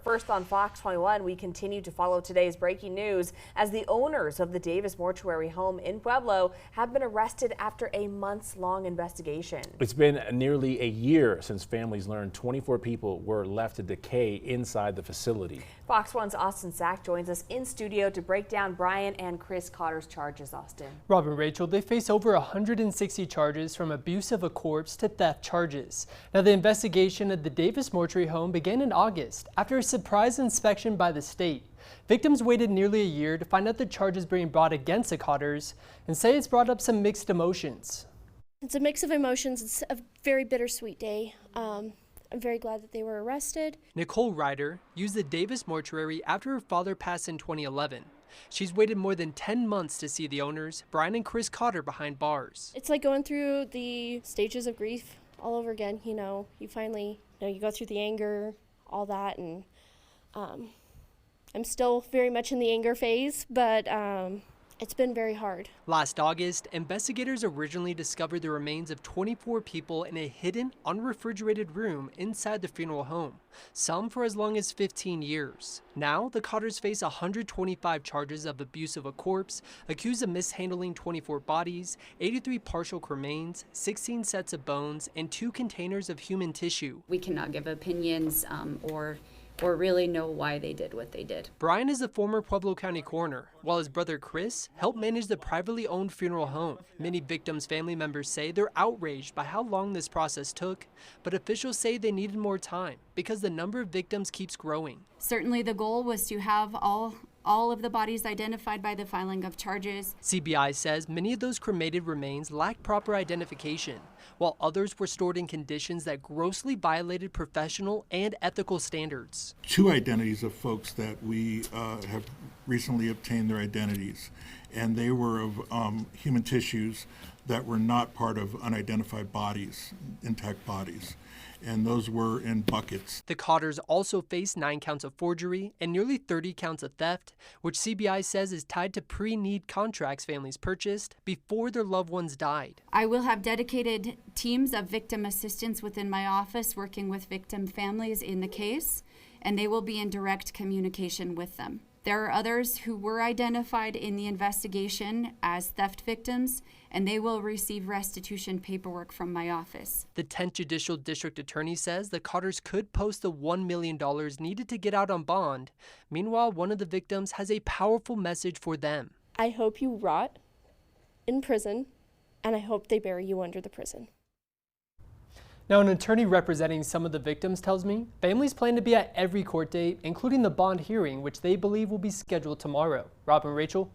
First on Fox 21, we continue to follow today's breaking news as the owners of the Davis Mortuary home in Pueblo have been arrested after a months-long investigation. It's been nearly a year since families learned 24 people were left to decay inside the facility. Fox 1's Austin Sack joins us in studio to break down Brian and Chris Cotter's charges. Austin. Rob and Rachel, they face over 160 charges from abuse of a corpse to theft charges. Now, the investigation at the Davis Mortuary home began in August after a surprise inspection by the state. Victims waited nearly a year to find out the charges being brought against the Cotters and say it's brought up some mixed emotions. It's a mix of emotions. It's a very bittersweet day. I'm very glad that they were arrested. Nicole Ryder used the Davis Mortuary after her father passed in 2011. She's waited more than 10 months to see the owners, Brian and Chris Cotter, behind bars. It's like going through the stages of grief all over again. You finally, you go through the anger, all that, and I'm still very much in the anger phase, but it's been very hard. Last August, investigators originally discovered the remains of 24 people in a hidden, unrefrigerated room inside the funeral home, some for as long as 15 years. Now, the Cotters face 125 charges of abuse of a corpse, accused of mishandling 24 bodies, 83 partial cremains, 16 sets of bones, and 2 containers of human tissue. We cannot give opinions or really know why they did what they did. Brian is a former Pueblo County coroner, while his brother Chris helped manage the privately owned funeral home. Many victims' family members say they're outraged by how long this process took, but officials say they needed more time because the number of victims keeps growing. Certainly the goal was to have all of the bodies identified by the filing of charges. CBI says many of those cremated remains lack proper identification, while others were stored in conditions that grossly violated professional and ethical standards. 2 identities of folks that we have recently obtained their identities, and they were of human tissues that were not part of unidentified bodies, intact bodies, and those were in buckets. The Cotters also face 9 counts of forgery and nearly 30 counts of theft, which CBI says is tied to pre-need contracts families purchased before their loved ones died. I will have dedicated teams of victim assistants within my office working with victim families in the case, and they will be in direct communication with them. There are others who were identified in the investigation as theft victims, and they will receive restitution paperwork from my office. The 10th Judicial District Attorney says the Cotters could post the $1 million needed to get out on bond. Meanwhile, one of the victims has a powerful message for them. I hope you rot in prison, and I hope they bury you under the prison. Now, an attorney representing some of the victims tells me families plan to be at every court date, including the bond hearing, which they believe will be scheduled tomorrow. Rob and Rachel.